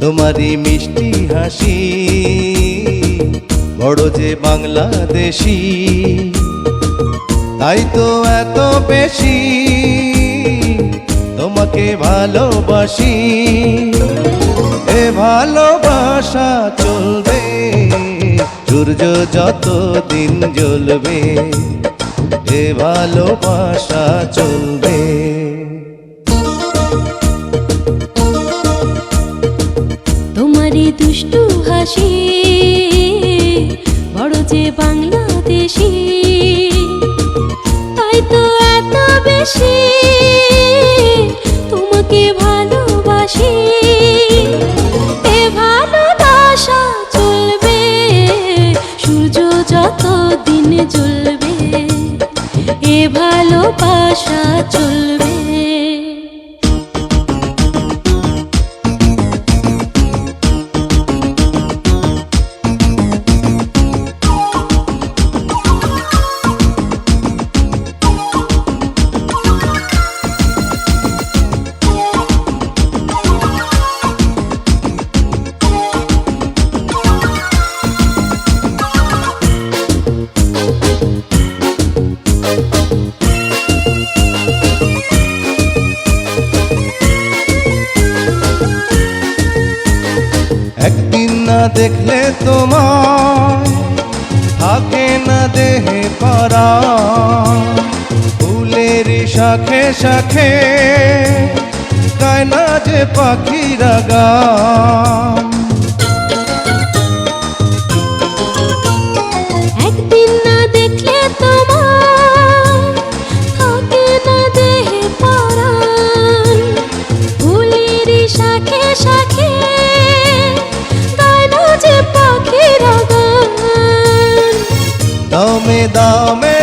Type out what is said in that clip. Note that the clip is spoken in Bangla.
তোমারই মিষ্টি হাসি বড় যে বাংলাদেশি, তাই তো এত বেশি তোমাকে ভালোবাসি। এ ভালোবাসা চলবে সূর্য যত দিন জ্বলবে, এ ভালোবাসা চলবে। তোমারই দুষ্টু হাসি বড় যে বাংলাদেশি, তাই তো এত বেশি তোমাকে ভালোবাসি। এ ভালোবাসা চলবে সূর্য যত দিন জ্বলবে, এ ভালোবাসা চলবে। একদিন না দেখলে তোমায় থাকে না দেহে পারা, ফুলের শাখে শাখে গায় না যে পাখিরা গান। একদিন না দেখলে তোমায় থাকে না দেহে পরাণ, ফুলের শাখে শাখে গায় না যে পাখিরা গান। দামে দামে